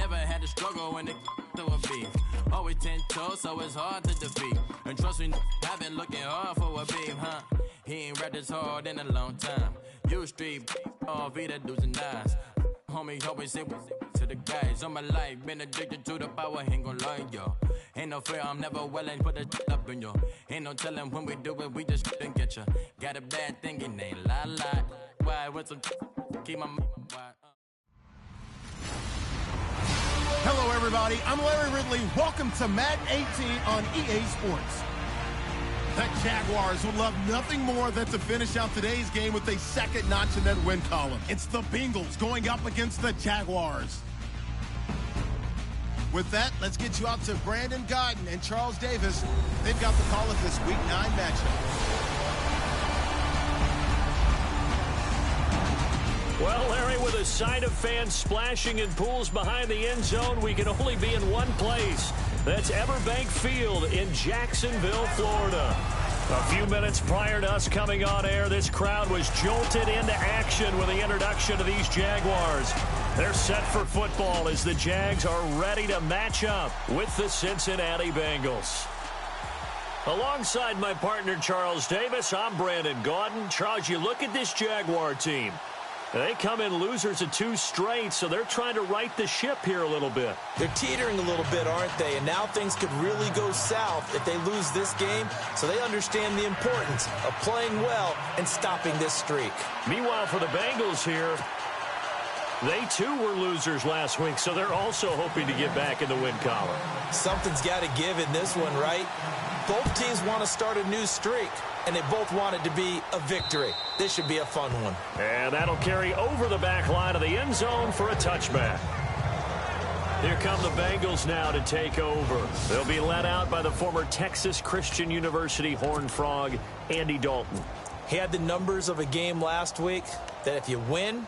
never had to struggle when it to a beef. Always 10 toes, so it's hard to defeat. And trust me, I've been looking hard for a beef, huh? He ain't rapped this hard in a long time. You street, all Vita do's and dies. Homie always say to the guys. All my life, been addicted to the power, ain't gon' lie, yo. Ain't no fear, I'm never willing, put the up in yo. Ain't no telling when we do it, we just didn't get ya. Got a bad thing, it ain't lie. Why, with some keep my wide. Hello, everybody. I'm Larry Ridley. Welcome to Madden 18 on EA Sports. The Jaguars would love nothing more than to finish out today's game with a second notch in that win column. It's the Bengals going up against the Jaguars. With that, let's get you out to Brandon Godden and Charles Davis. They've got the call of this Week 9 matchup. Well, Larry, with a sight of fans splashing in pools behind the end zone, we can only be in one place. That's Everbank Field in Jacksonville, Florida. A few minutes prior to us coming on air, this crowd was jolted into action with the introduction of these Jaguars. They're set for football as the Jags are ready to match up with the Cincinnati Bengals. Alongside my partner, Charles Davis, I'm Brandon Gaudin. Charles, you look at this Jaguar team. They come in losers of 2 straight, so they're trying to right the ship here a little bit. They're teetering a little bit, aren't they? And now things could really go south if they lose this game, so they understand the importance of playing well and stopping this streak. Meanwhile, for the Bengals here, they too were losers last week, so they're also hoping to get back in the win column. Something's got to give in this one, right? Both teams want to start a new streak, and they both want it to be a victory. This should be a fun one. And that'll carry over the back line of the end zone for a touchback. Here come the Bengals now to take over. They'll be led out by the former Texas Christian University Horned Frog, Andy Dalton. He had the numbers of a game last week that if you win,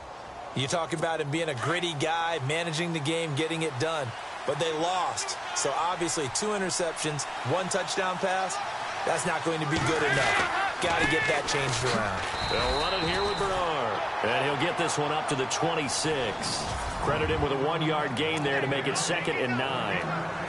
you talk about him being a gritty guy, managing the game, getting it done. But they lost. So obviously 2 interceptions, 1 touchdown pass. That's not going to be good enough. Got to get that changed around. They'll run it here with Bernard. And he'll get this one up to the 26. Credit him with a 1-yard gain there to make it 2nd and 9.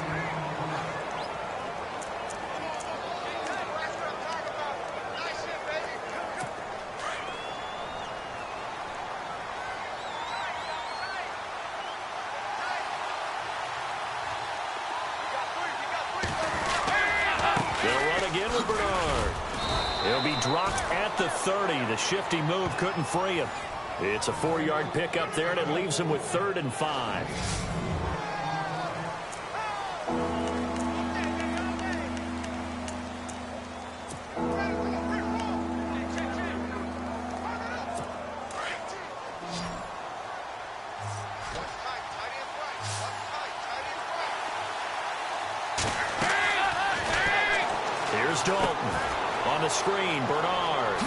With Bernard. He'll be dropped at the 30. The shifty move couldn't free him. It's a 4-yard pickup there, and it leaves him with 3rd and 5. Dalton on the screen, Bernard.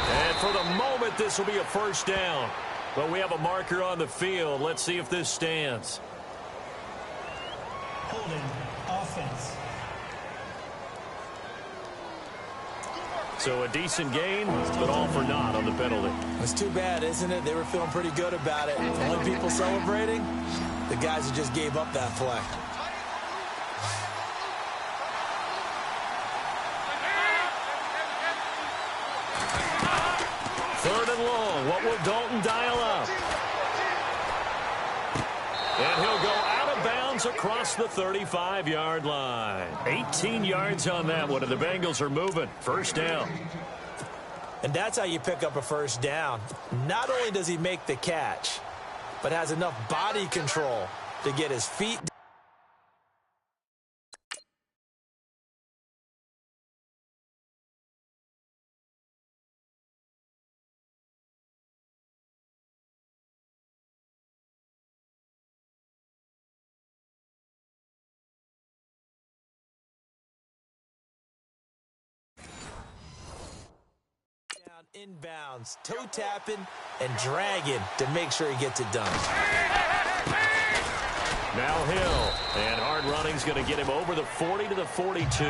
And for the moment, this will be a first down. But we have a marker on the field. Let's see if this stands. Holding offense. So a decent gain, but all for naught on the penalty. It's too bad, isn't it? They were feeling pretty good about it. The only people celebrating, the guys who just gave up that play. Third and long. What will Dalton dial up? And he'll go out of bounds across the 35-yard line. 18 yards on that one, and the Bengals are moving. First down. And that's how you pick up a first down. Not only does he make the catch, but has enough body control to get his feet down. Inbounds, toe tapping and dragging to make sure he gets it done. Now Hill, and hard running's going to get him over the 40 to the 42.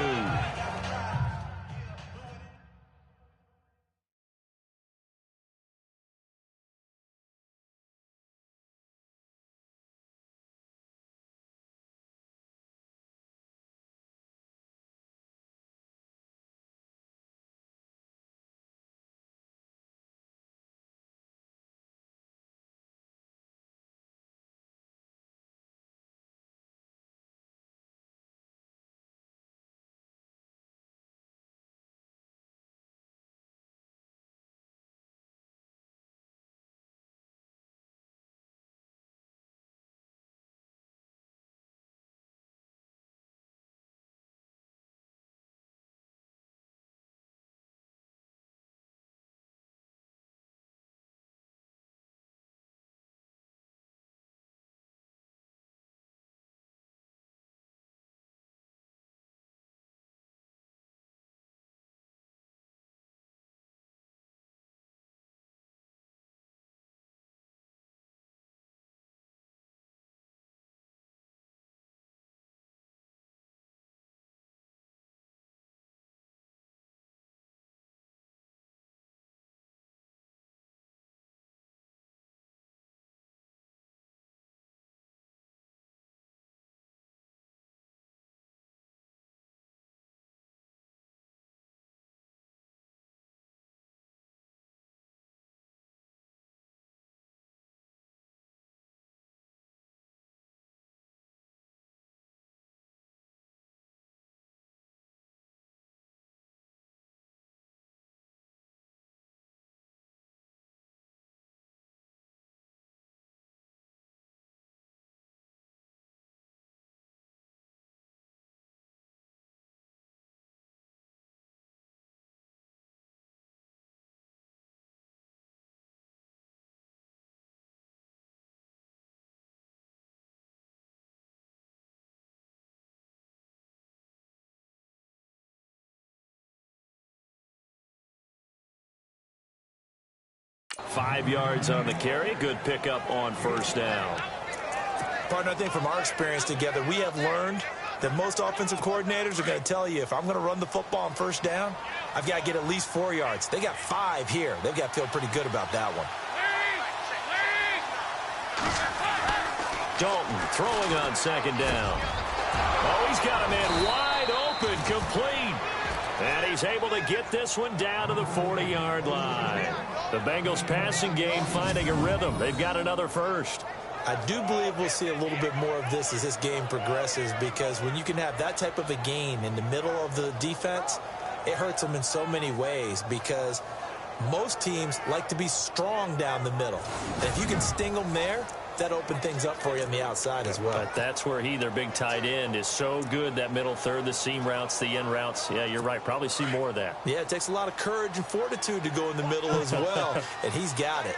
5 yards on the carry. Good pickup on first down. Partner, I think from our experience together, we have learned that most offensive coordinators are going to tell you, if I'm going to run the football on first down, I've got to get at least 4 yards. They got 5 here. They've got to feel pretty good about that one. Dalton throwing on second down. Oh, he's got a man wide open, complete. And he's able to get this one down to the 40-yard line. The Bengals passing game finding a rhythm. They've got another first. I do believe we'll see a little bit more of this as this game progresses, because when you can have that type of a gain in the middle of the defense, it hurts them in so many ways, because most teams like to be strong down the middle. And if you can sting them there, that opens things up for you on the outside as well. But that's where their big tight end, is so good, that middle third, the seam routes, the in routes. Yeah, you're right. Probably see more of that. Yeah, it takes a lot of courage and fortitude to go in the middle as well, and he's got it.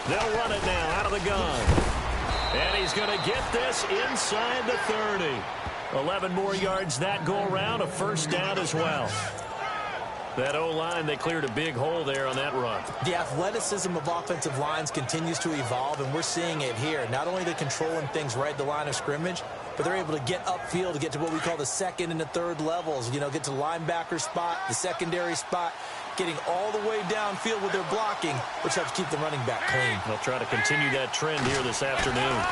They'll run it now out of the gun. And he's going to get this inside the 30. 11 more yards that go around, a first down as well. That O-line, they cleared a big hole there on that run. The athleticism of offensive lines continues to evolve, and we're seeing it here. Not only are they controlling things right at the line of scrimmage, but they're able to get upfield to get to what we call the second and the third levels. You know, get to the linebacker spot, the secondary spot, getting all the way downfield with their blocking, which helps keep the running back clean. They'll try to continue that trend here this afternoon.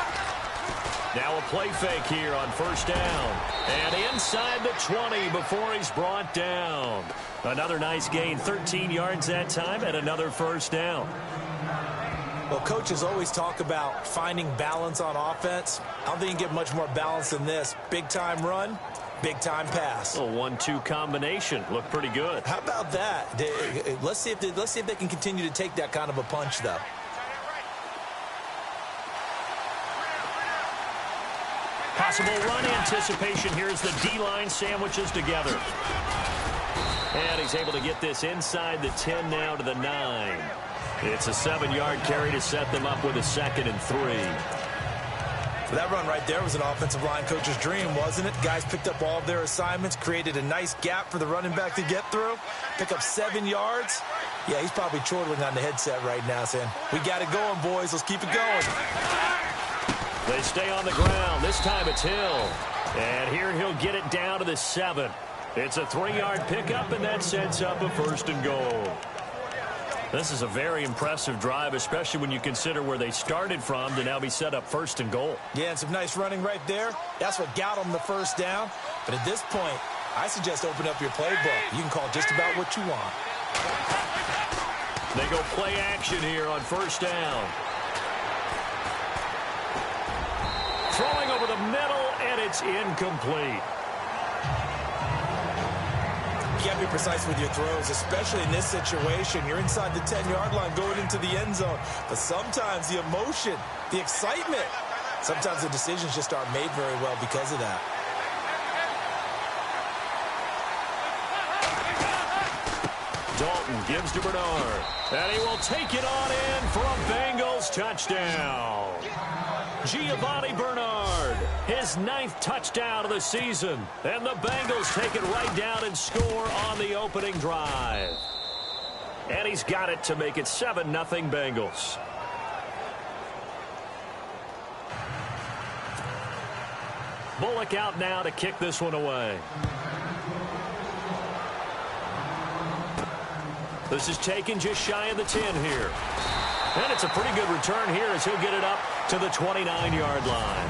Now a play fake here on first down. And inside the 20 before he's brought down. Another nice gain, 13 yards that time, and another first down. Well, coaches always talk about finding balance on offense. I don't think you can get much more balance than this. Big-time run, big-time pass. A 1-2 combination. Looked pretty good. How about that? Let's see if they can continue to take that kind of a punch, though. Possible run anticipation. Here's the D-line sandwiches together. And he's able to get this inside the 10 now to the 9. It's a 7-yard carry to set them up with a 2nd and 3. That run right there was an offensive line coach's dream, wasn't it? Guys picked up all of their assignments, created a nice gap for the running back to get through, pick up 7 yards. Yeah, he's probably chortling on the headset right now saying, we got it going, boys. Let's keep it going. They stay on the ground. This time it's Hill. And here he'll get it down to the 7. It's a 3-yard pickup, and that sets up a 1st and goal. This is a very impressive drive, especially when you consider where they started from to now be set up 1st and goal. Yeah, and some nice running right there. That's what got them the first down. But at this point, I suggest open up your playbook. You can call just about what you want. They go play action here on first down. Throwing over the middle, and it's incomplete. You got to be precise with your throws, especially in this situation. You're inside the 10-yard line going into the end zone. But sometimes the emotion, the excitement, sometimes the decisions just aren't made very well because of that. Dalton gives to Bernard. And he will take it on in for a Bengals touchdown. Giovanni Bernard, his 9th touchdown of the season. And the Bengals take it right down and score on the opening drive. And he's got it to make it 7-0 Bengals. Bullock out now to kick this one away. This is taken just shy of the 10 here. And it's a pretty good return here as he'll get it up to the 29-yard line.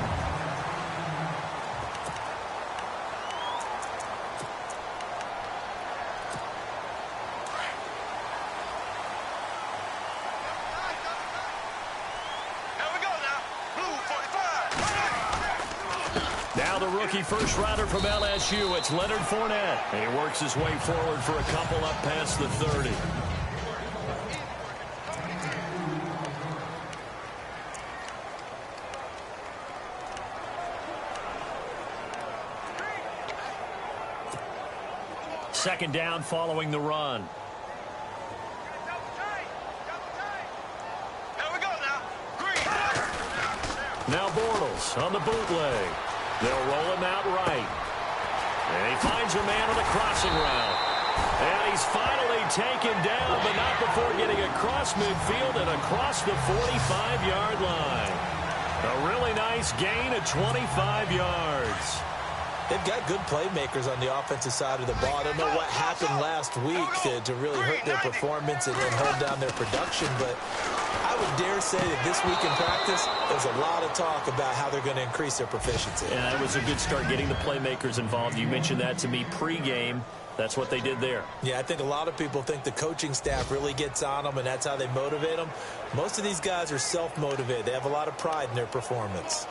Now the rookie first rounder from LSU, it's Leonard Fournette. And he works his way forward for a couple up past the 30. Second down following the run. Now Bortles on the bootleg. They'll roll him out right. And he finds a man on the crossing route. And he's finally taken down, but not before getting across midfield and across the 45-yard line. A really nice gain of 25 yards. They've got good playmakers on the offensive side of the ball. I don't know what happened last week to really hurt their performance and hold down their production, but I would dare say that this week in practice, there's a lot of talk about how they're going to increase their proficiency. Yeah, that was a good start getting the playmakers involved. You mentioned that to me pregame. That's what they did there. Yeah, I think a lot of people think the coaching staff really gets on them, and that's how they motivate them. Most of these guys are self-motivated. They have a lot of pride in their performance.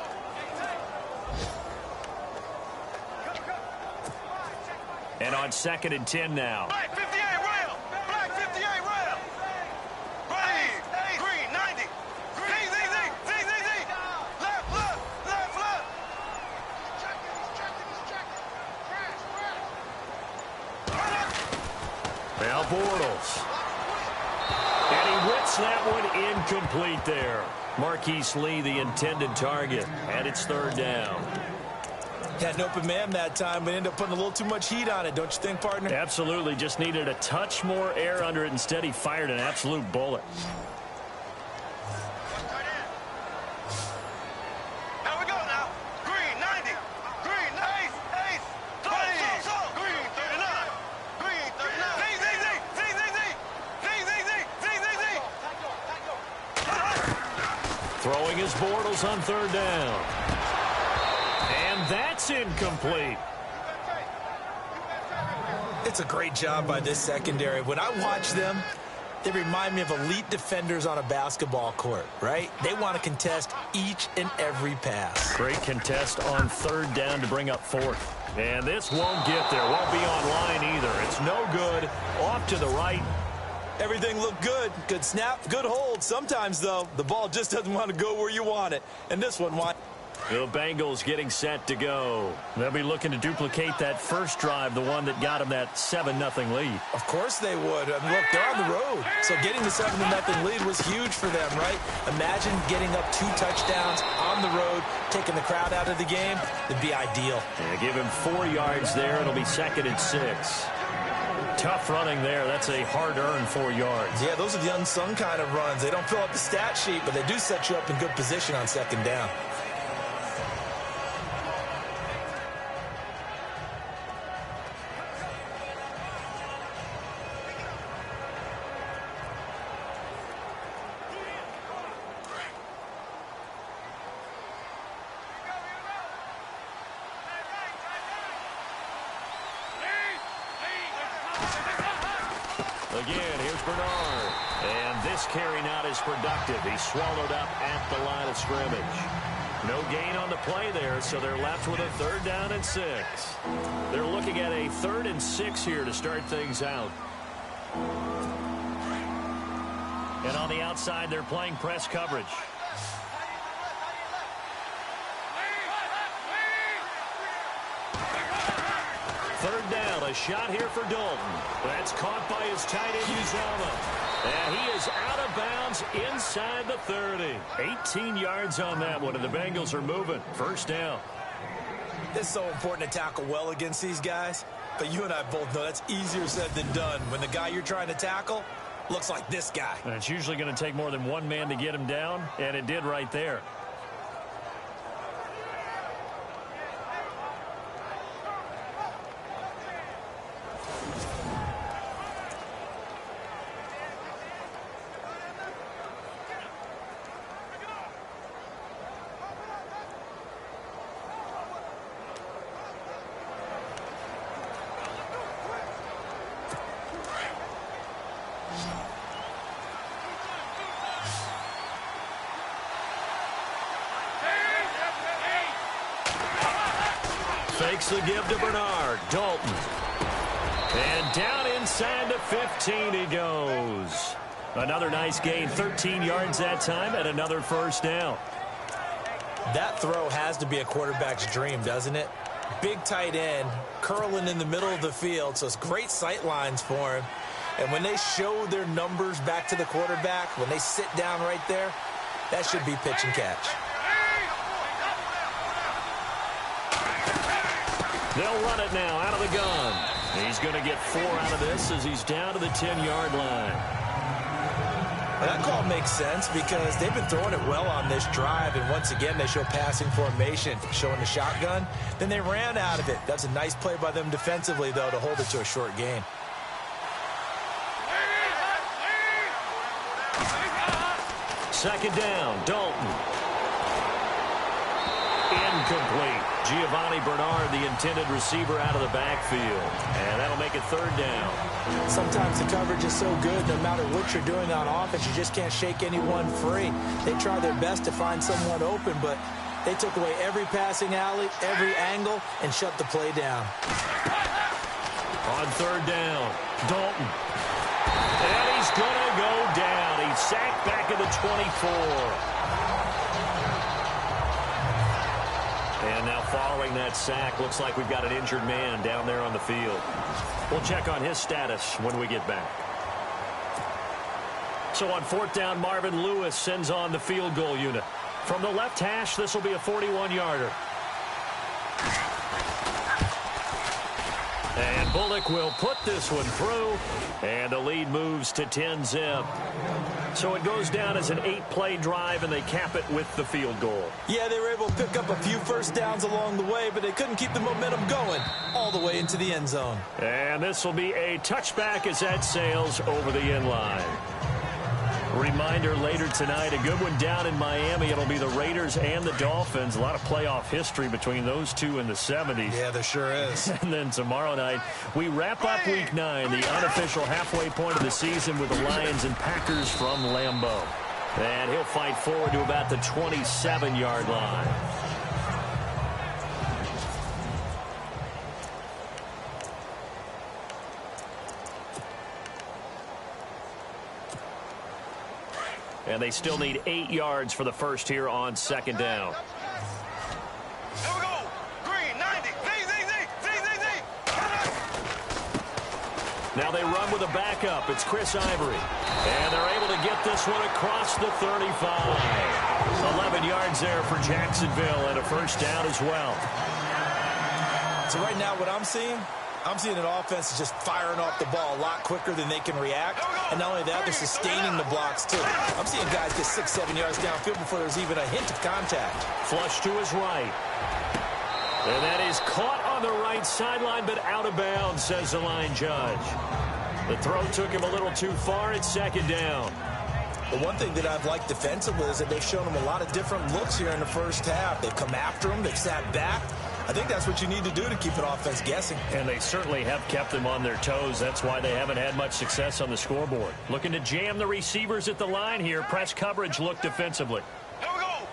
And on 2nd and 10 now. Black 58 rail. Black 58 rail. Green 90. Z. Left. Now Bortles. And he whips that one incomplete there. Marquise Lee, the intended target. And it's 3rd down. Had an open man that time, but ended up putting a little too much heat on it, don't you think, partner? Absolutely. Just needed a touch more air under it. Instead, he fired an absolute bullet. Now we go now. Green 90. Green ace. Please. Green 39. Green 39. Z. Throwing his Bortles on 3rd down. And that's incomplete. It's a great job by this secondary. When I watch them, they remind me of elite defenders on a basketball court, right? They want to contest each and every pass. Great contest on 3rd down to bring up 4th. And this won't get there. Won't be on line either. It's no good. Off to the right. Everything looked good. Good snap, good hold. Sometimes, though, the ball just doesn't want to go where you want it. And this one wants. The Bengals getting set to go. They'll be looking to duplicate that first drive, the one that got them that 7-0 lead. Of course they would. I mean, look, they're on the road. So getting the 7-0 lead was huge for them, right? Imagine getting up 2 touchdowns on the road, taking the crowd out of the game. That'd be ideal. Yeah, give him 4 yards there. It'll be 2nd and 6. Tough running there. That's a hard-earned 4 yards. Yeah, those are the unsung kind of runs. They don't fill up the stat sheet, but they do set you up in good position on 2nd down. Again, here's Bernard. And this carry not as productive. He's swallowed up at the line of scrimmage. No gain on the play there, so they're left with a 3rd down and 6. They're looking at a 3rd and 6 here to start things out. And on the outside, they're playing press coverage. Third down, a shot here for Dalton. That's caught by his tight end, Uzomah. And he is out of bounds inside the 30. 18 yards on that one, and the Bengals are moving. First down. It's so important to tackle well against these guys, but you and I both know that's easier said than done when the guy you're trying to tackle looks like this guy. And it's usually going to take more than one man to get him down, and it did right there. Fakes the give to Bernard. Dalton. And down inside the 15 he goes. Another nice gain. 13 yards that time and another first down. That throw has to be a quarterback's dream, doesn't it? Big tight end, curling in the middle of the field, so it's great sight lines for him. And when they show their numbers back to the quarterback, when they sit down right there, that should be pitch and catch. They'll run it now out of the gun. He's going to get 4 out of this as he's down to the 10-yard line. Well, that call makes sense because they've been throwing it well on this drive, and once again they show passing formation, showing the shotgun. Then they ran out of it. That's a nice play by them defensively, though, to hold it to a short gain. Second down, Dalton. Incomplete. Giovanni Bernard, the intended receiver, out of the backfield. And that'll make it third down. Sometimes the coverage is so good, no matter what you're doing on offense, you just can't shake anyone free. They try their best to find someone open, but they took away every passing alley, every angle, and shut the play down. On third down, Dalton. And he's going to go down. He's sacked back at the 24. And now following that sack, looks like we've got an injured man down there on the field. We'll check on his status when we get back. So on fourth down, Marvin Lewis sends on the field goal unit. From the left hash, this will be a 41-yarder. And Bullock will put this one through, and the lead moves to 10-zip. So it goes down as an 8-play drive, and they cap it with the field goal. Yeah, they were able to pick up a few first downs along the way, but they couldn't keep the momentum going all the way into the end zone. And this will be a touchback as that sails over the end line. Reminder later tonight, a good one down in Miami. It'll be the Raiders and the Dolphins. A lot of playoff history between those two in the 70s. Yeah, there sure is. And then tomorrow night, we wrap up Week 9, the unofficial halfway point of the season with the Lions and Packers from Lambeau. And he'll fight forward to about the 27-yard line. And they still need 8 yards for the first here on second down. Here we go. Green, 90. Z. Now they run with a backup. It's Chris Ivory. And they're able to get this one across the 35. 11 yards there for Jacksonville and a first down as well. So right now what I'm seeing an offense is just firing off the ball a lot quicker than they can react. And not only that, they're sustaining the blocks, too. I'm seeing guys get 6-7 yards downfield before there's even a hint of contact. Flush to his right. And that is caught on the right sideline, but out of bounds, says the line judge. The throw took him a little too far. It's second down. The one thing that I've liked defensively is that they've shown them a lot of different looks here in the first half. They've come after them. They've sat back. I think that's what you need to do to keep an offense guessing. And they certainly have kept them on their toes. That's why they haven't had much success on the scoreboard. Looking to jam the receivers at the line here. Press coverage look defensively. Here we go.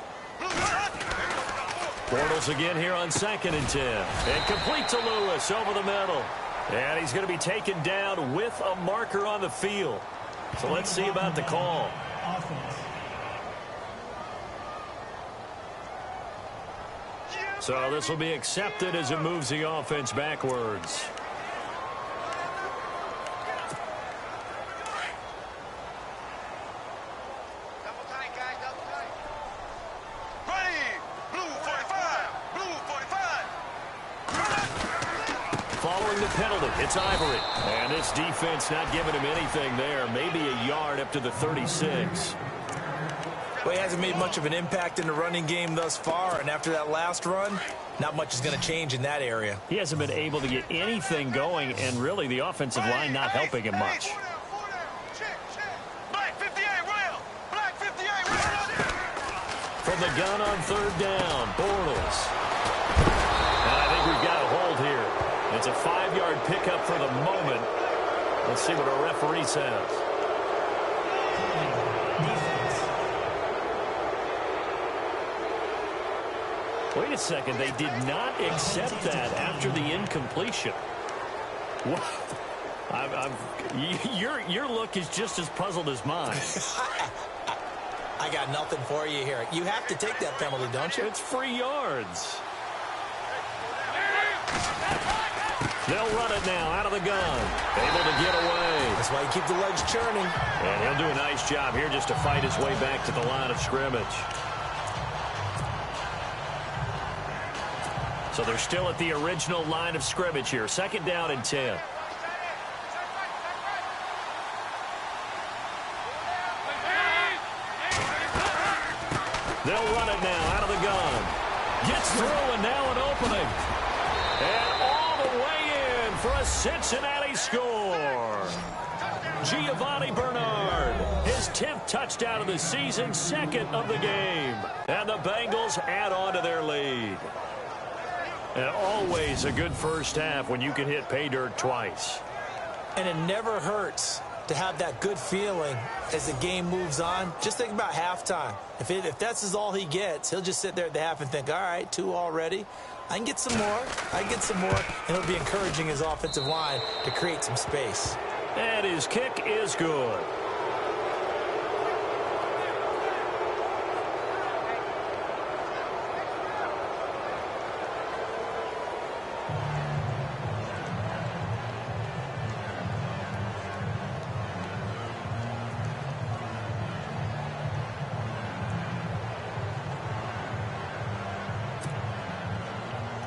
Bortles again here on 2nd and 10. And complete to Lewis over the middle. And he's going to be taken down with a marker on the field. So let's see about the call. Offense. So this will be accepted as it moves the offense backwards. Double tight, guys, double tight. Ready. Blue 45. Blue 45. Following the penalty, it's Ivory. And this defense not giving him anything there. Maybe a yard up to the 36. Well, he hasn't made much of an impact in the running game thus far, and after that last run, not much is going to change in that area. He hasn't been able to get anything going, and really the offensive line not helping him much. Black 58 rail. Black 58 rail. From the gun on third down, Bortles. And I think we've got a hold here. It's a 5-yard pickup for the moment. Let's see what our referee says. Wait a second. They did not accept that after the incompletion. What? Your look is just as puzzled as mine. I got nothing for you here. You have to take that penalty, don't you? It's free yards. They'll run it now out of the gun. Able to get away. That's why you keep the legs churning. And he'll do a nice job here just to fight his way back to the line of scrimmage. So they're still at the original line of scrimmage here. 2nd down and 10. They'll run it now out of the gun. Gets through, and now an opening. And all the way in for a Cincinnati score. Giovanni Bernard, his 10th touchdown of the season, second of the game. And the Bengals add on to their lead. And always a good first half when you can hit pay dirt twice. And it never hurts to have that good feeling as the game moves on. Just think about halftime. If that's all he gets, he'll just sit there at the half and think, all right, 2 already. I can get some more. I can get some more. And he'll be encouraging his offensive line to create some space. And his kick is good.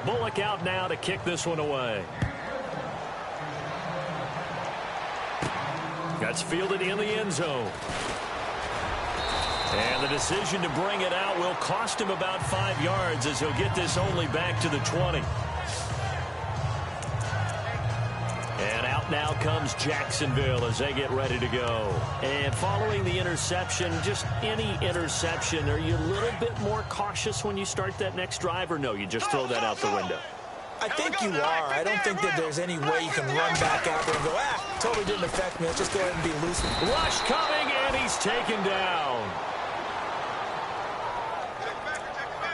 Bullock out now to kick this one away. That's fielded in the end zone. And the decision to bring it out will cost him about 5 yards as he'll get this only back to the 20. And out now comes Jacksonville as they get ready to go. And following the interception, just any interception, are you a little bit more cautious when you start that next drive, or no, you just throw that out the window? I think you are. I don't think that there's any way you can run back out there and go, totally didn't affect me. Let's just go ahead and be loose. Rush coming, and he's taken down.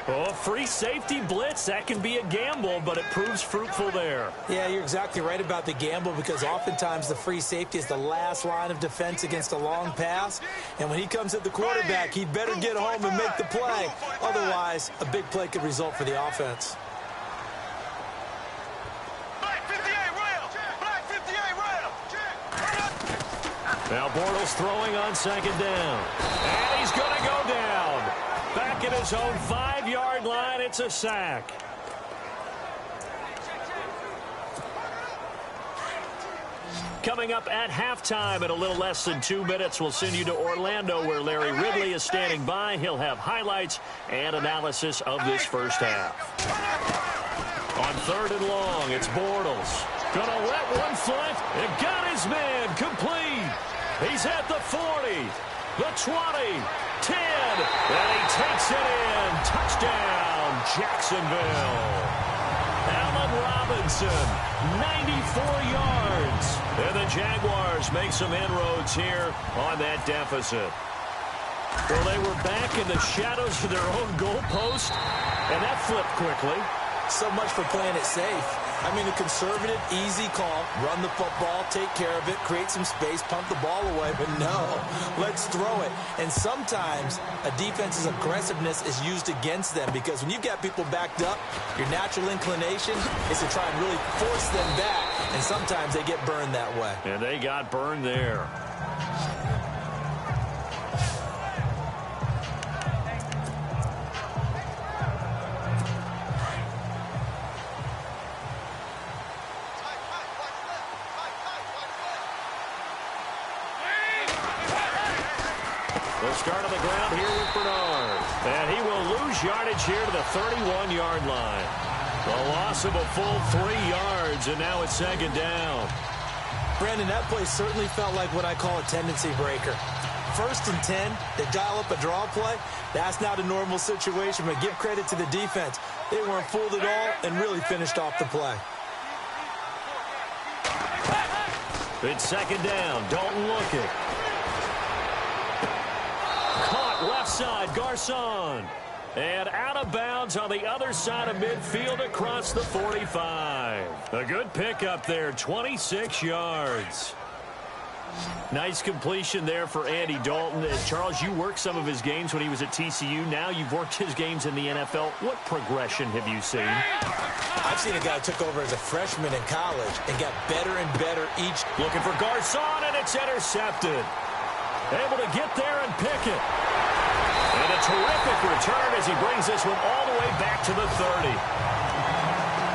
Oh, free safety blitz. That can be a gamble, but it proves fruitful there. Yeah, you're exactly right about the gamble, because oftentimes the free safety is the last line of defense against a long pass. And when he comes at the quarterback, he'd better get home and make the play. Otherwise, a big play could result for the offense. Now Bortles throwing on second down. And he's going to go down. Back at his own 5-yard line, it's a sack. Coming up at halftime in a little less than 2 minutes, we'll send you to Orlando, where Larry Ridley is standing by. He'll have highlights and analysis of this first half. On 3rd and long, it's Bortles. Gonna let one fly. It got his man complete. He's at the 40, the 20, 10, and he takes it in. Touchdown, Jacksonville. Allen Robinson, 94 yards. And the Jaguars make some inroads here on that deficit. Well, they were back in the shadows of their own goalpost, and that flipped quickly. So much for playing it safe. I mean, a conservative, easy call. Run the football, take care of it, create some space, pump the ball away. But no, let's throw it. And sometimes a defense's aggressiveness is used against them, because when you've got people backed up, your natural inclination is to try and really force them back. And sometimes they get burned that way. And they got burned there. Start on the ground here with Bernard. And he will lose yardage here to the 31-yard line. The loss of a full 3 yards, and now it's second down. Brandon, that play certainly felt like what I call a tendency breaker. 1st and 10, they dial up a draw play. That's not a normal situation, but give credit to the defense. They weren't fooled at all and really finished off the play. It's second down. Dalton looking. Left side, Garcon. And out of bounds on the other side of midfield across the 45. A good pickup there, 26 yards. Nice completion there for Andy Dalton. Charles, you worked some of his games when he was at TCU. Now you've worked his games in the NFL. What progression have you seen? I've seen a guy who took over as a freshman in college and got better and better each. Looking for Garcon, and it's intercepted. Able to get there and pick it. And a terrific return as he brings this one all the way back to the 30.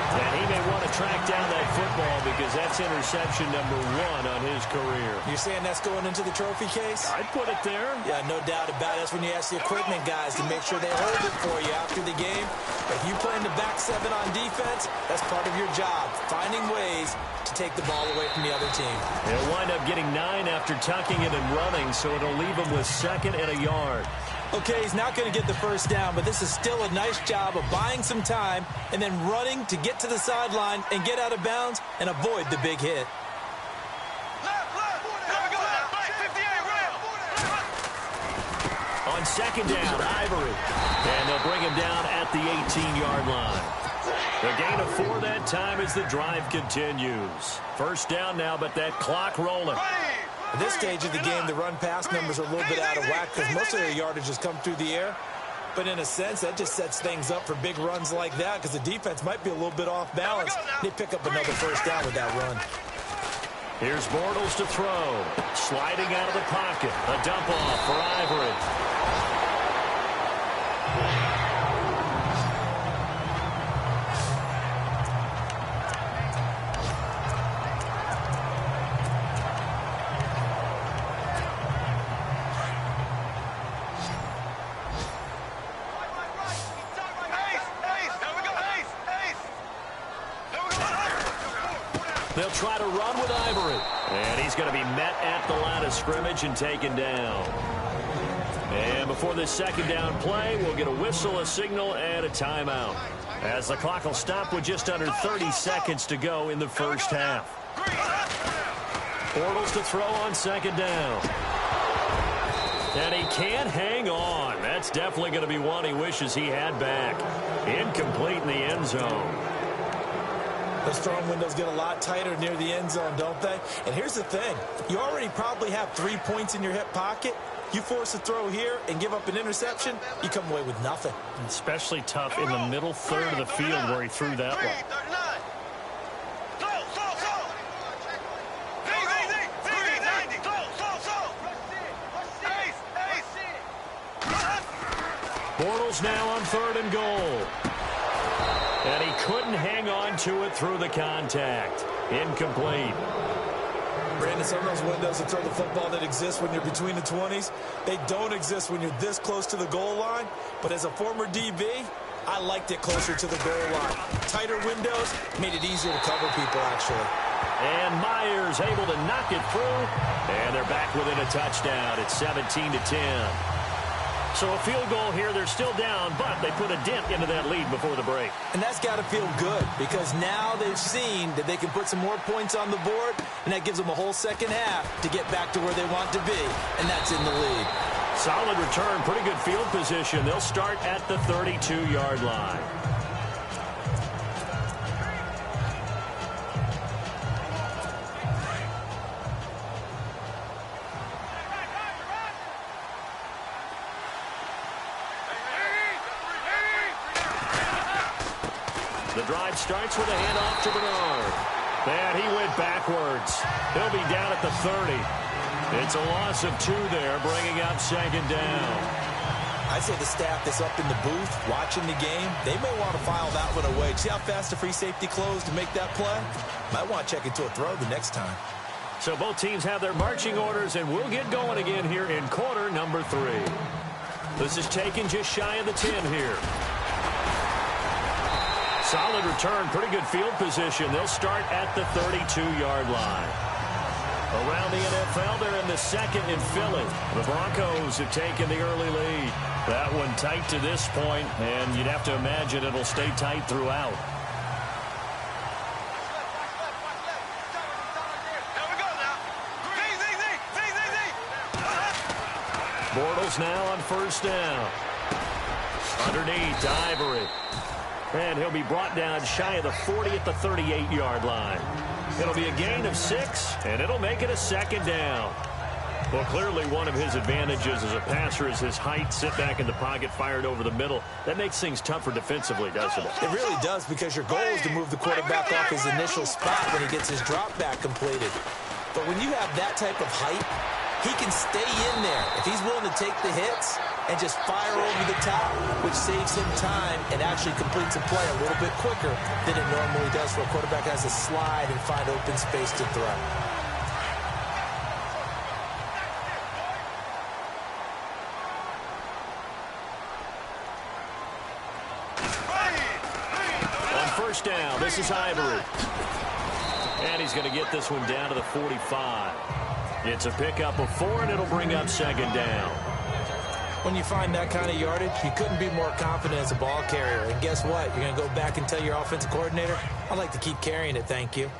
And he may want to track down that football because that's interception number 1 on his career. You're saying that's going into the trophy case? I'd put it there. Yeah, no doubt about it. That's when you ask the equipment guys to make sure they hold it for you after the game. If you play in the back 7 on defense, that's part of your job, finding ways to take the ball away from the other team. He'll wind up getting 9 after tucking it and running, so it'll leave him with 2nd and a yard. Okay, he's not going to get the first down, but this is still a nice job of buying some time and then running to get to the sideline and get out of bounds and avoid the big hit. On 2nd down, Ivory. And they'll bring him down at the 18-yard line. The gain of 4 that time as the drive continues. First down now, but that clock rolling. At this stage of the game, the run-pass numbers are a little bit out of whack because most of their yardage has come through the air. But in a sense, that just sets things up for big runs like that because the defense might be a little bit off balance. They pick up another first down with that run. Here's Bortles to throw. Sliding out of the pocket. A dump off for Ivory. They'll try to run with Ivory. And he's going to be met at the line of scrimmage and taken down. And before this 2nd down play, we'll get a whistle, a signal, and a timeout. As the clock will stop with just under 30 seconds to go in the first half. Bortles to throw on 2nd down. And he can't hang on. That's definitely going to be one he wishes he had back. Incomplete in the end zone. Those throwing windows get a lot tighter near the end zone, don't they? And here's the thing. You already probably have 3 points in your hip pocket. You force a throw here and give up an interception, you come away with nothing. Especially tough in the middle third of the field where he threw that one. Bortles now on 3rd and goal. And he couldn't hang on to it through the contact. Incomplete. Brandon, some of those windows that throw the football that exist when you're between the 20s, they don't exist when you're this close to the goal line. But as a former DB, I liked it closer to the goal line. Tighter windows made it easier to cover people, actually. And Myers able to knock it through. And they're back within a touchdown. It's 17-10. So a field goal here, they're still down, but they put a dent into that lead before the break. And that's got to feel good because now they've seen that they can put some more points on the board, and that gives them a whole second half to get back to where they want to be, and that's in the lead. Solid return, pretty good field position. They'll start at the 32-yard line. The drive starts with a handoff to Bernard. And he went backwards. He'll be down at the 30. It's a loss of 2 there, bringing up 2nd down. I'd say the staff that's up in the booth watching the game, they may want to file that one away. See how fast the free safety closed to make that play? Might want to check into a throw the next time. So both teams have their marching orders, and we'll get going again here in quarter number 3. This is taken just shy of the 10 here. Solid return, pretty good field position. They'll start at the 32-yard line. Around the NFL, they're in the 2nd in Philly. The Broncos have taken the early lead. That one tight to this point, and you'd have to imagine it'll stay tight throughout. Bortles now on 1st down. Underneath to Ivory. And he'll be brought down shy of the 40 at the 38-yard line. It'll be a gain of 6, and it'll make it a 2nd down. Well, clearly one of his advantages as a passer is his height. Sit back in the pocket, fired over the middle. That makes things tougher defensively, doesn't it? It really does, because your goal is to move the quarterback off his initial spot when he gets his drop back completed. But when you have that type of height, he can stay in there. If he's willing to take the hits, and just fire over the top, which saves him time and actually completes a play a little bit quicker than it normally does for a quarterback that has to slide and find open space to throw. First down, this is Ivory. And he's going to get this one down to the 45. It's a pickup of 4, and it'll bring up second down. When you find that kind of yardage, you couldn't be more confident as a ball carrier. And guess what? You're going to go back and tell your offensive coordinator, I'd like to keep carrying it, thank you.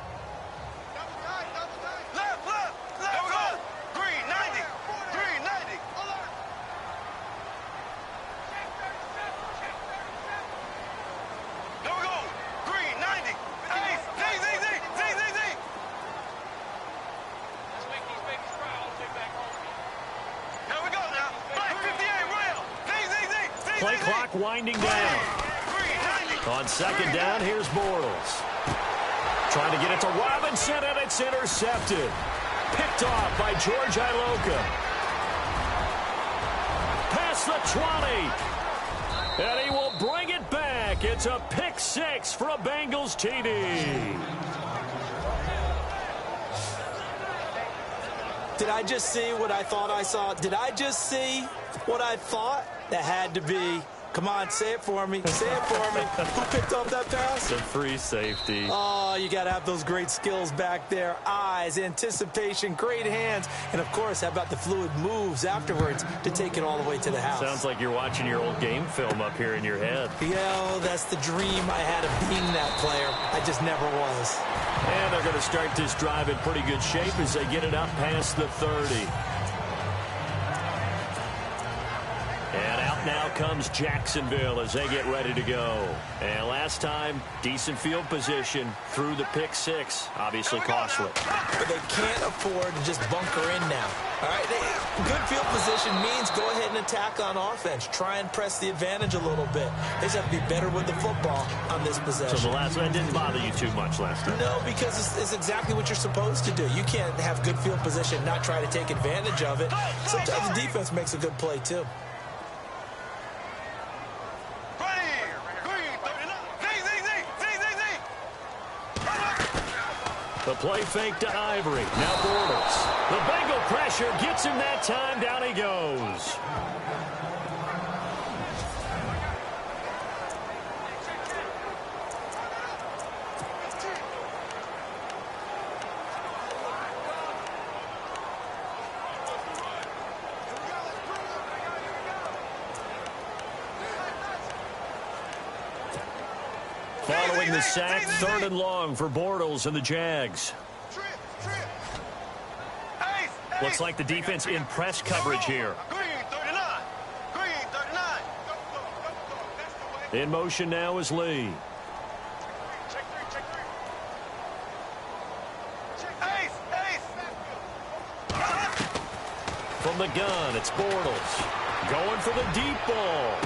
Play clock winding down. On second down, here's Bortles. Trying to get it to Robinson, and it's intercepted. Picked off by George Iloka. Past the 20. And he will bring it back. It's a pick 6 for a Bengals TD. Did I just see what I thought I saw? Did I just see what I thought? That had to be. Come on, say it for me. Say it for me. Who picked up that pass? The free safety. Oh, you got to have those great skills back there. Eyes, anticipation, great hands. And, of course, how about the fluid moves afterwards to take it all the way to the house? Sounds like you're watching your old game film up here in your head. Yeah, that's the dream I had of being that player. I just never was. And they're going to start this drive in pretty good shape as they get it up past the 30. And out now comes Jacksonville as they get ready to go. And last time, decent field position through the pick 6. Obviously costly. But they can't afford to just bunker in now. All right, good field position means go ahead and attack on offense. Try and press the advantage a little bit. They just have to be better with the football on this possession. So the last one didn't bother you too much last time? No, because it's exactly what you're supposed to do. You can't have good field position, not try to take advantage of it. Sometimes the defense makes a good play, too. The play fake to Ivory. Now Bortles. The Bengal pressure gets him that time. Down he goes. Following the sack, 3rd and long for Bortles and the Jags. Looks like the defense in press coverage here. In motion now is Lee. From the gun, it's Bortles. Going for the deep ball.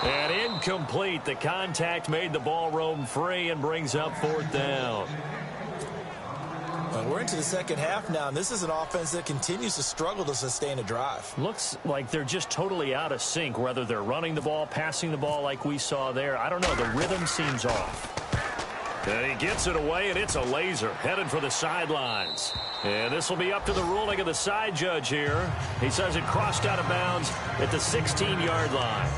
And incomplete. The contact made the ball roam free and brings up 4th down. Well, we're into the second half now, and this is an offense that continues to struggle to sustain a drive. Looks like they're just totally out of sync, whether they're running the ball, passing the ball like we saw there. I don't know. The rhythm seems off. And he gets it away, and it's a laser headed for the sidelines. And this will be up to the ruling of the side judge here. He says it crossed out of bounds at the 16-yard line.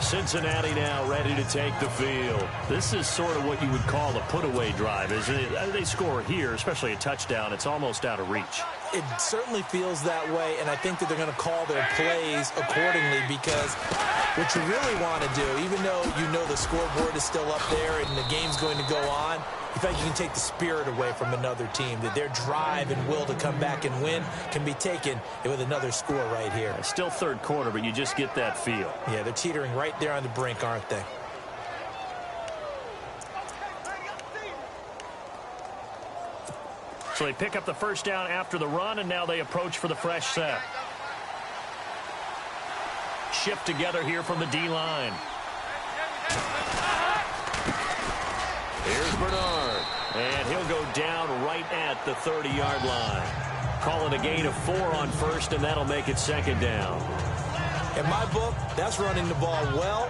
Cincinnati now ready to take the field. This is sort of what you would call a put-away drive, isn't it? They score here, especially a touchdown. It's almost out of reach. It certainly feels that way, and I think that they're going to call their plays accordingly because what you really want to do, even though you know the scoreboard is still up there and the game's going to go on, in fact, you can take the spirit away from another team, that their drive and will to come back and win can be taken with another score right here. Still 3rd quarter, but you just get that feel. Yeah, they're teetering right there on the brink, aren't they? So they pick up the 1st down after the run, and now they approach for the fresh set. Shift together here from the D-line. Here's Bernard, and he'll go down right at the 30-yard line. call it a gain of 4 on first, and that'll make it second down. In my book, that's running the ball well,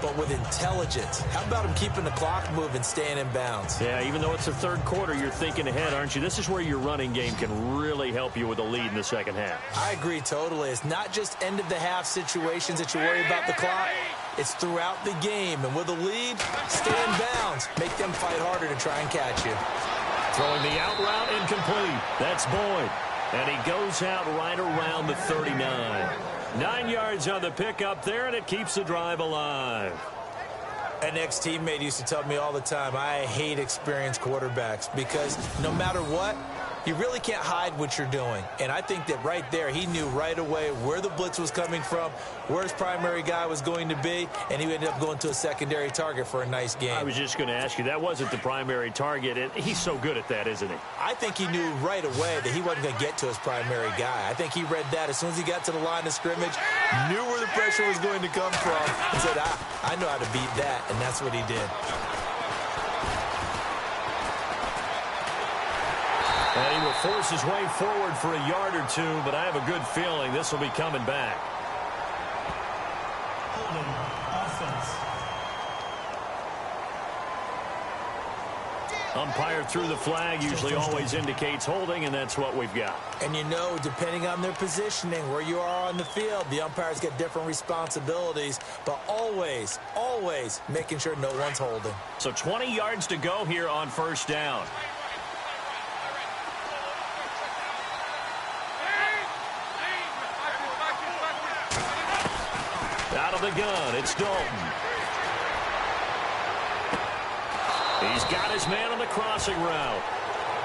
but with intelligence. How about him keeping the clock moving, staying in bounds? Yeah, even though it's the third quarter, you're thinking ahead, aren't you? This is where your running game can really help you with a lead in the second half. I agree totally. It's not just end-of-the-half situations that you worry about the clock. It's throughout the game. And with a lead, stay in bounds. Make them fight harder to try and catch you. Throwing the out route incomplete. That's Boyd. And he goes out right around the 39. 9 yards on the pickup there, and it keeps the drive alive. An ex-teammate used to tell me all the time, I hate experienced quarterbacks because no matter what, you really can't hide what you're doing. And I think that right there, he knew right away where the blitz was coming from, where his primary guy was going to be, and he ended up going to a secondary target for a nice game. I was just going to ask you, that wasn't the primary target, and he's so good at that, isn't he? I think he knew right away that he wasn't going to get to his primary guy. I think he read that as soon as he got to the line of scrimmage, knew where the pressure was going to come from, and said, I know how to beat that, and that's what he did. And he will force his way forward for a yard or two, but I have a good feeling this will be coming back. Holding offense. Umpire threw the flag, usually always indicates holding, and that's what we've got. And you know, depending on their positioning, where you are on the field, the umpires get different responsibilities, but always, always making sure no one's holding. So 20 yards to go here on first down. Out of the gun, it's Dalton. He's got his man on the crossing route.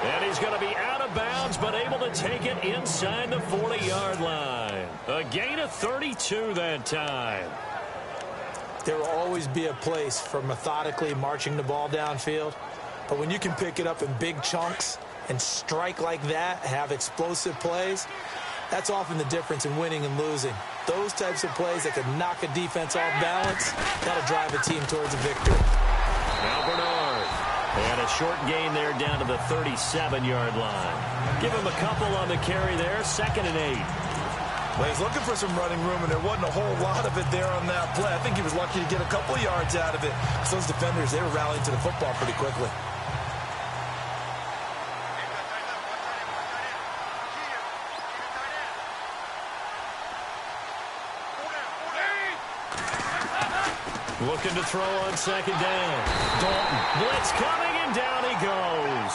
And he's going to be out of bounds, but able to take it inside the 40-yard line. A gain of 32 that time. There will always be a place for methodically marching the ball downfield. But when you can pick it up in big chunks and strike like that, have explosive plays, that's often the difference in winning and losing. Those types of plays that can knock a defense off balance, that'll drive a team towards a victory. Now Bernard. And a short gain there down to the 37-yard line. Give him a couple on the carry there, 2nd and 8. Well, he's looking for some running room, and there wasn't a whole lot of it there on that play. I think he was lucky to get a couple of yards out of it. So those defenders, they were rallying to the football pretty quickly. Looking to throw on 2nd down. Dalton, blitz coming, and down he goes.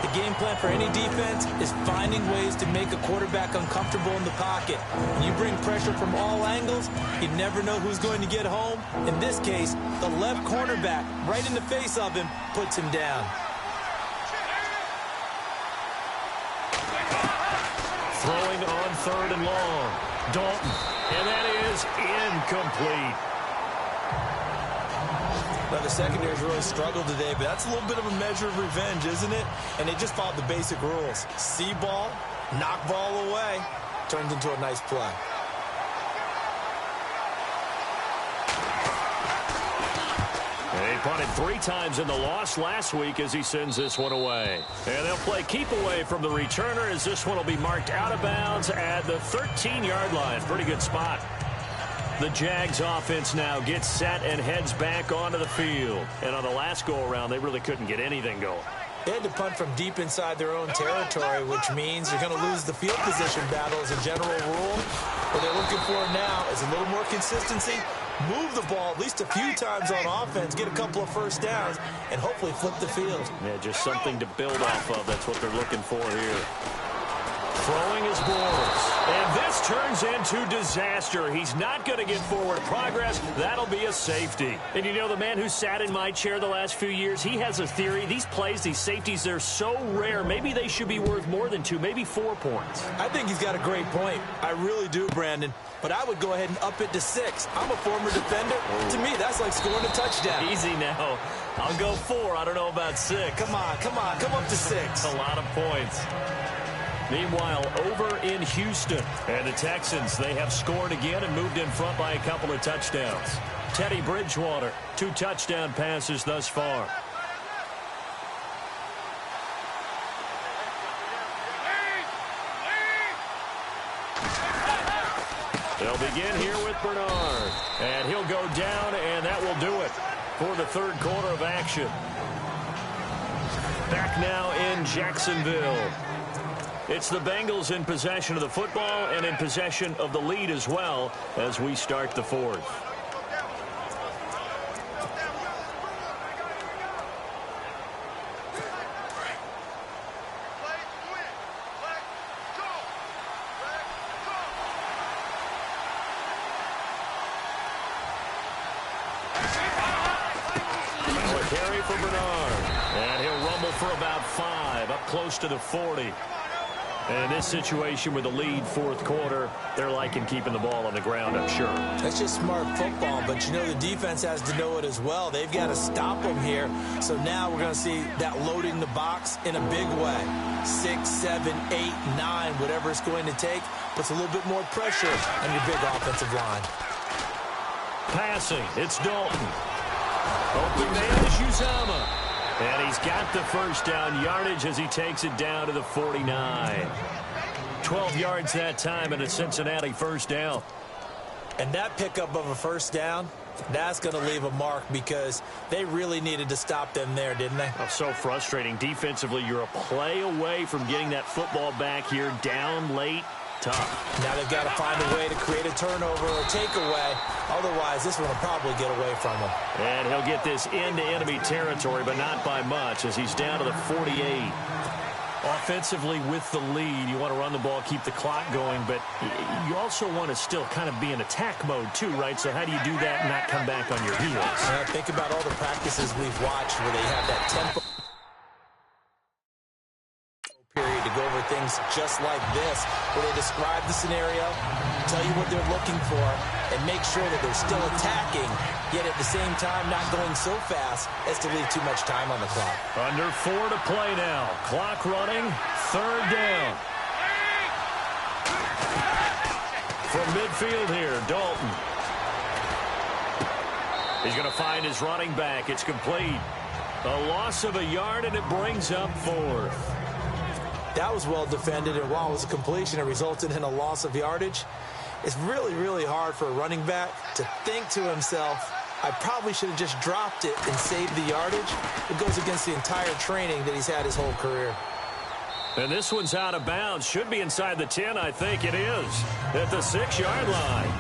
The game plan for any defense is finding ways to make a quarterback uncomfortable in the pocket. When you bring pressure from all angles, you never know who's going to get home. In this case, the left cornerback, right in the face of him, puts him down. Throwing on 3rd and long. Dalton, and that is incomplete. Now, the secondary's really struggled today, but that's a little bit of a measure of revenge, isn't it? And they just followed the basic rules. See ball, knock ball away, turns into a nice play. He punted 3 times in the loss last week as he sends this one away. And they'll play keep away from the returner as this one will be marked out of bounds at the 13-yard line. Pretty good spot. The Jags offense now gets set and heads back onto the field. And on the last go-around, they really couldn't get anything going. They had to punt from deep inside their own territory, which means you're going to lose the field position battle as a general rule. What they're looking for now is a little more consistency, move the ball at least a few times on offense, get a couple of first downs, and hopefully flip the field. Yeah, just something to build off of. That's what they're looking for here. Throwing his balls. And this turns into disaster. He's not going to get forward progress. That'll be a safety. And you know, the man who sat in my chair the last few years, he has a theory. These plays, these safeties, they're so rare. Maybe they should be worth more than 2, maybe 4 points. I think he's got a great point. I really do, Brandon. But I would go ahead and up it to 6. I'm a former defender. To me, that's like scoring a touchdown. Easy now. I'll go 4. I don't know about 6. Come on. Come up to 6. A lot of points. Meanwhile, over in Houston, and the Texans, they have scored again and moved in front by a couple of touchdowns. Teddy Bridgewater, 2 touchdown passes thus far. They'll begin here with Bernard. And he'll go down, and that will do it for the third quarter of action. Back now in Jacksonville. It's the Bengals in possession of the football and in possession of the lead as well as we start the fourth. Carry for Bernard. And he'll rumble for about 5, up close to the 40. And in this situation with the lead fourth quarter, they're liking keeping the ball on the ground, I'm sure. That's just smart football, but you know the defense has to know it as well. They've got to stop them here. So now we're going to see that loading the box in a big way. 6, 7, 8, 9, whatever it's going to take, puts a little bit more pressure on your big offensive line. Passing, it's Dalton. Open man is Uzama. And he's got the first down yardage as he takes it down to the 49. 12 yards that time and a Cincinnati first down. And that pickup of a first down, that's going to leave a mark because they really needed to stop them there, didn't they? Oh, so frustrating. Defensively, you're a play away from getting that football back here down late. Tough. Now they've got to find a way to create a turnover or takeaway. Otherwise, this one will probably get away from him. And he'll get this into enemy territory, but not by much as he's down to the 48. Offensively with the lead, you want to run the ball, keep the clock going, but you also want to still kind of be in attack mode too, right? So how do you do that and not come back on your heels? Think about all the practices we've watched where they have that tempo period to go over things just like this, where they describe the scenario, tell you what they're looking for, and make sure that they're still attacking, yet at the same time not going so fast as to leave too much time on the clock. Under 4 to play now. Clock running, third down. From midfield here, Dalton. He's going to find his running back. It's complete. A loss of a yard, and it brings up fourth. That was well defended, and while it was a completion, it resulted in a loss of yardage. It's really, really hard for a running back to think to himself, I probably should have just dropped it and saved the yardage. It goes against the entire training that he's had his whole career. And this one's out of bounds. Should be inside the 10, I think it is, at the 6-yard line.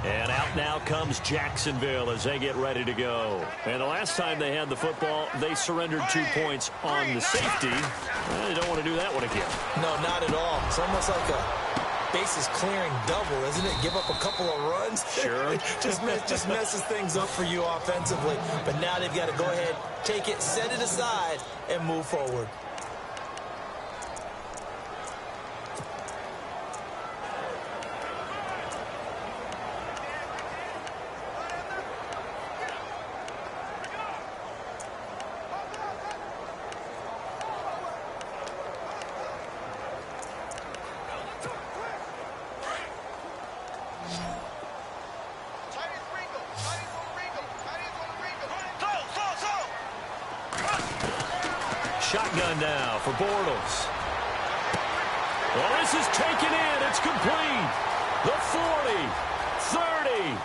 And out now comes Jacksonville as they get ready to go. And the last time they had the football, they surrendered 2 points on the safety. They don't want to do that one again. No, not at all. It's almost like a bases clearing double, isn't it? Give up a couple of runs. Sure. just messes things up for you offensively. But now they've got to go ahead, take it, set it aside, and move forward. Shotgun now for Bortles. Well, this is taken in. It's complete. The 40, 30,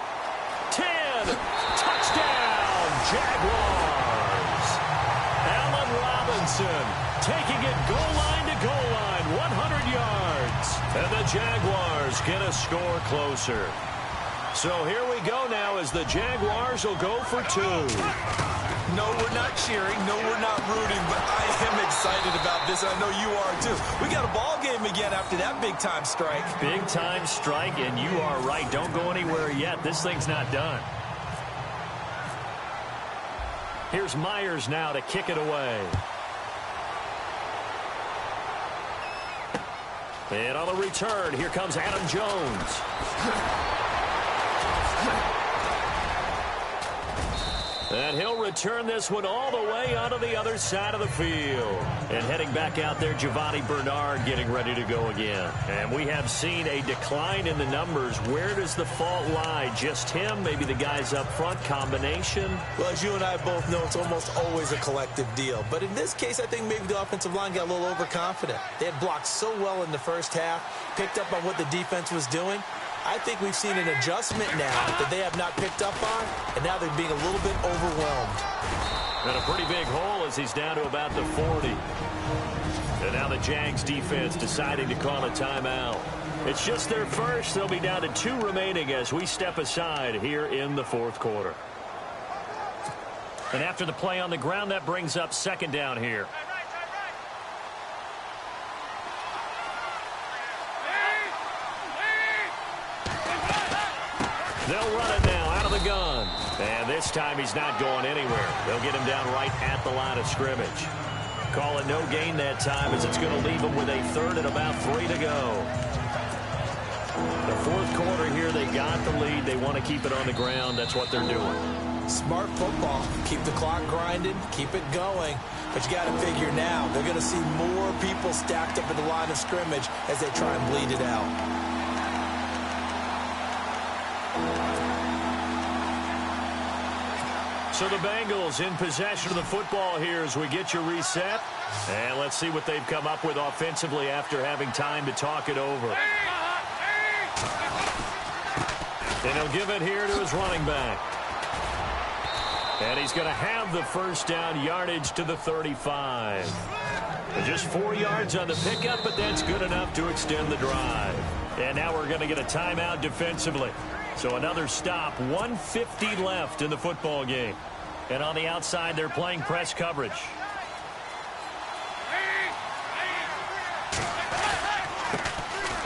10. Touchdown, Jaguars. Allen Robinson taking it goal line to goal line, 100 yards. And the Jaguars get a score closer. So here we go now as the Jaguars will go for 2. No, we're not cheering. No, we're not rooting, but I am excited about this. I know you are, too. We got a ball game again after that big-time strike. Big-time strike, and you are right. Don't go anywhere yet. This thing's not done. Here's Myers now to kick it away. And on the return, here comes Adam Jones. And he'll return this one all the way onto the other side of the field. And heading back out there, Giovanni Bernard getting ready to go again. And we have seen a decline in the numbers. Where does the fault lie? Just him? Maybe the guys up front? Combination? Well, as you and I both know, it's almost always a collective deal. But in this case, I think maybe the offensive line got a little overconfident. They had blocked so well in the first half, picked up on what the defense was doing. I think we've seen an adjustment now that they have not picked up on, and now they're being a little bit overwhelmed. And a pretty big hole as he's down to about the 40. And now the Jags defense deciding to call a timeout. It's just their first. They'll be down to 2 remaining as we step aside here in the fourth quarter. And after the play on the ground, that brings up second down here. They'll run it now out of the gun. And this time he's not going anywhere. They'll get him down right at the line of scrimmage. Call it no gain that time as it's going to leave him with a third and about 3 to go. The fourth quarter here, they got the lead. They want to keep it on the ground. That's what they're doing. Smart football. Keep the clock grinding. Keep it going. But you got to figure now, they're going to see more people stacked up at the line of scrimmage as they try and bleed it out. So the Bengals in possession of the football here as we get you reset. And let's see what they've come up with offensively after having time to talk it over. And he'll give it here to his running back. And he's going to have the first down, yardage to the 35. And just 4 yards on the pickup, but that's good enough to extend the drive. And now we're going to get a timeout defensively. So another stop, 1:50 left in the football game. And on the outside, they're playing press coverage.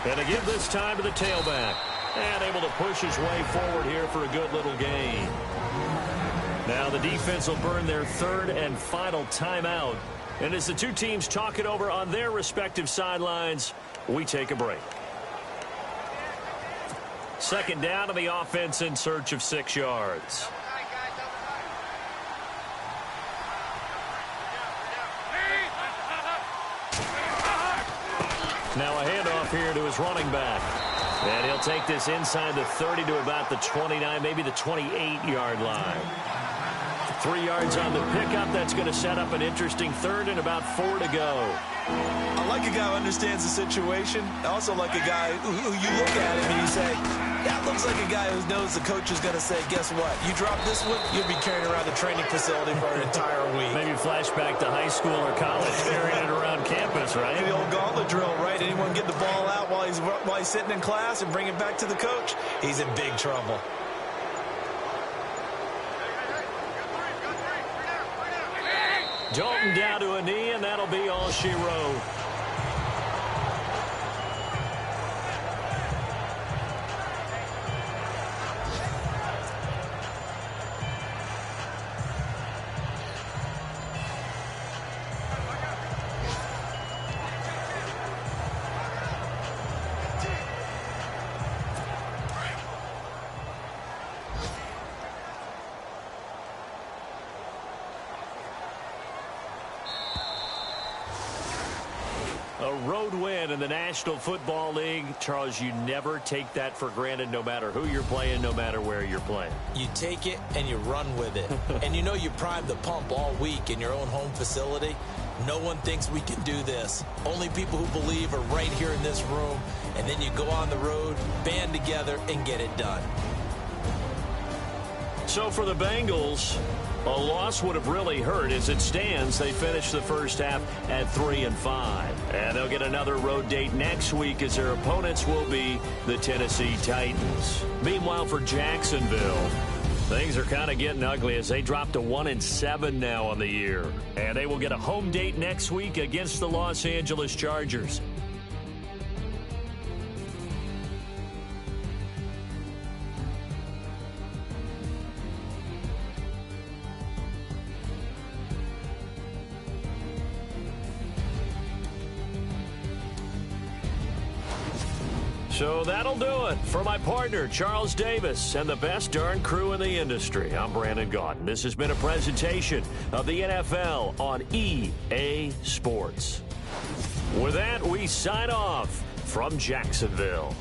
And a give this time to the tailback. And able to push his way forward here for a good little gain. Now the defense will burn their third and final timeout. And as the two teams talk it over on their respective sidelines, we take a break. Second down to the offense in search of 6 yards. Now a handoff here to his running back. And he'll take this inside the 30 to about the 29, maybe the 28-yard line. 3 yards on the pickup. That's going to set up an interesting third and about 4 to go. I like a guy who understands the situation. I also like a guy who you look at him and you say, that looks like a guy who knows the coach is going to say, guess what? You drop this one, you'll be carrying around the training facility for an entire week. Maybe flashback to high school or college, carrying it around campus, right? The old gauntlet drill, right? Anyone get the ball out while he's sitting in class and bring it back to the coach? He's in big trouble. Dalton down to a knee, and that'll be all she wrote. A road win in the National Football League. Charles, you never take that for granted no matter who you're playing, no matter where you're playing. You take it and you run with it. And you know you primed the pump all week in your own home facility. No one thinks we can do this. Only people who believe are right here in this room. And then you go on the road, band together, and get it done. So for the Bengals, a loss would have really hurt. As it stands, they finished the first half at 3-5. And they'll get another road date next week as their opponents will be the Tennessee Titans. Meanwhile, for Jacksonville, things are kind of getting ugly as they drop to 1-7 now on the year. And they will get a home date next week against the Los Angeles Chargers. So that'll do it. For my partner, Charles Davis, and the best darn crew in the industry, I'm Brandon Gaudin. This has been a presentation of the NFL on EA Sports. With that, we sign off from Jacksonville.